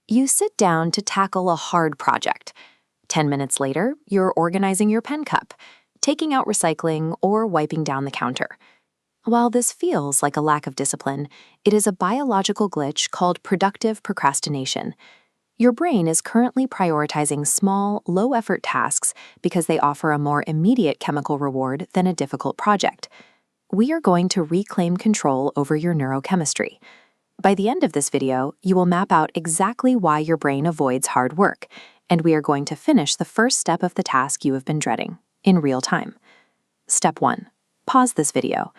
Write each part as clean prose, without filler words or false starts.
You sit down to tackle a hard project. 10 minutes later, you're organizing your pen cup, taking out recycling, or wiping down the counter. While this feels like a lack of discipline, it is a biological glitch called productive procrastination. Your brain is currently prioritizing small, low-effort tasks because they offer a more immediate chemical reward than a difficult project. We are going to reclaim control over your neurochemistry. By the end of this video, you will map out exactly why your brain avoids hard work, and we are going to finish the first step of the task you have been dreading, in real time. Step 1. Pause this video.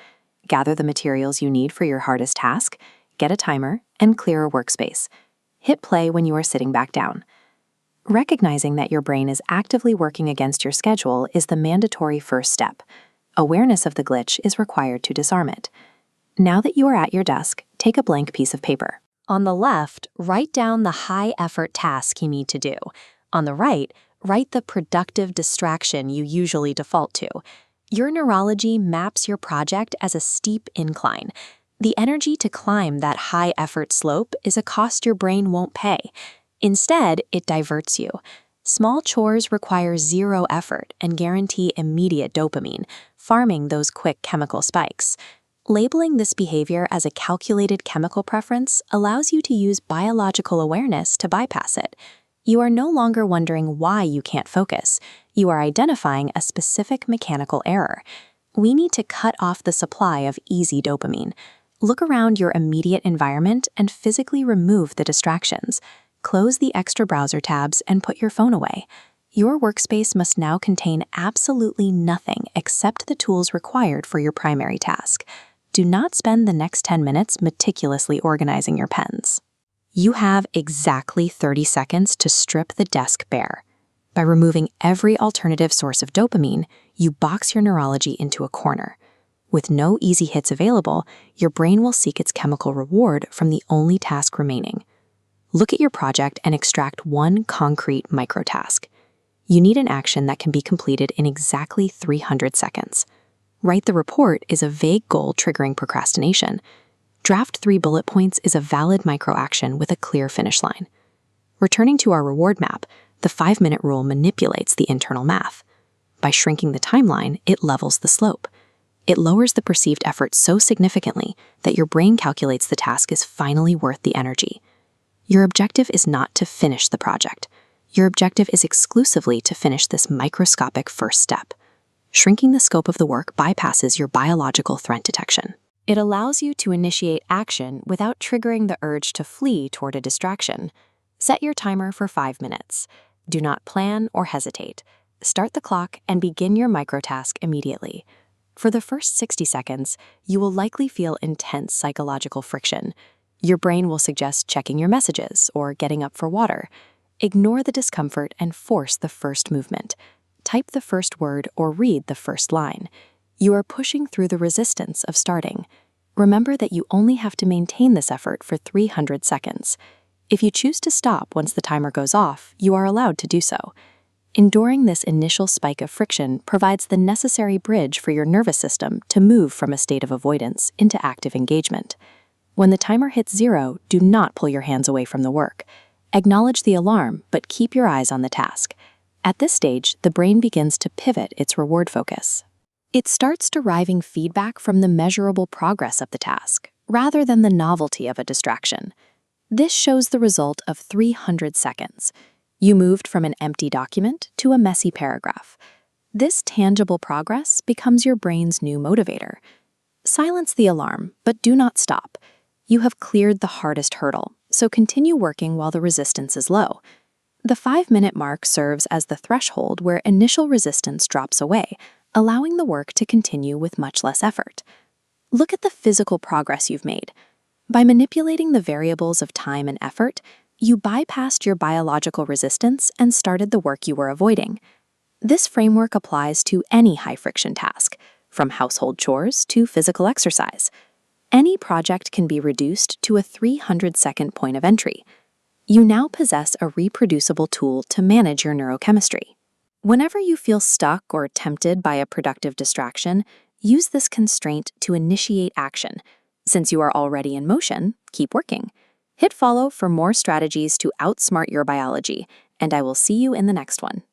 Gather the materials you need for your hardest task, get a timer, and clear a workspace. Hit play when you are sitting back down. Recognizing that your brain is actively working against your schedule is the mandatory first step. Awareness of the glitch is required to disarm it. Now that you are at your desk, take a blank piece of paper. On the left, write down the high-effort task you need to do. On the right, write the productive distraction you usually default to. Your neurology maps your project as a steep incline. The energy to climb that high-effort slope is a cost your brain won't pay. Instead, it diverts you. Small chores require zero effort and guarantee immediate dopamine, farming those quick chemical spikes. Labeling this behavior as a calculated chemical preference allows you to use biological awareness to bypass it. You are no longer wondering why you can't focus. You are identifying a specific mechanical error. We need to cut off the supply of easy dopamine. Look around your immediate environment and physically remove the distractions. Close the extra browser tabs and put your phone away. Your workspace must now contain absolutely nothing except the tools required for your primary task. Do not spend the next 10 minutes meticulously organizing your pens. You have exactly 30 seconds to strip the desk bare. By removing every alternative source of dopamine, you box your neurology into a corner. With no easy hits available, your brain will seek its chemical reward from the only task remaining. Look at your project and extract one concrete microtask. You need an action that can be completed in exactly 300 seconds. Write the report is a vague goal triggering procrastination. Draft 3 bullet points is a valid microaction with a clear finish line. Returning to our reward map, the 5-minute rule manipulates the internal math. By shrinking the timeline, it levels the slope. It lowers the perceived effort so significantly that your brain calculates the task is finally worth the energy. Your objective is not to finish the project. Your objective is exclusively to finish this microscopic first step. Shrinking the scope of the work bypasses your biological threat detection. It allows you to initiate action without triggering the urge to flee toward a distraction. Set your timer for 5 minutes. Do not plan or hesitate. Start the clock and begin your microtask immediately. For the first 60 seconds, you will likely feel intense psychological friction. Your brain will suggest checking your messages or getting up for water. Ignore the discomfort and force the first movement. Type the first word or read the first line. You are pushing through the resistance of starting. Remember that you only have to maintain this effort for 300 seconds. If you choose to stop once the timer goes off, you are allowed to do so. Enduring this initial spike of friction provides the necessary bridge for your nervous system to move from a state of avoidance into active engagement. When the timer hits 0, do not pull your hands away from the work. Acknowledge the alarm, but keep your eyes on the task. At this stage, the brain begins to pivot its reward focus. It starts deriving feedback from the measurable progress of the task, rather than the novelty of a distraction. This shows the result of 300 seconds. You moved from an empty document to a messy paragraph. This tangible progress becomes your brain's new motivator. Silence the alarm, but do not stop. You have cleared the hardest hurdle, so continue working while the resistance is low. The 5-minute mark serves as the threshold where initial resistance drops away, allowing the work to continue with much less effort. Look at the physical progress you've made. By manipulating the variables of time and effort, you bypassed your biological resistance and started the work you were avoiding. This framework applies to any high-friction task, from household chores to physical exercise. Any project can be reduced to a 300-second point of entry. You now possess a reproducible tool to manage your neurochemistry. Whenever you feel stuck or tempted by a productive distraction, use this constraint to initiate action. Since you are already in motion, keep working. Hit follow for more strategies to outsmart your biology, and I will see you in the next one.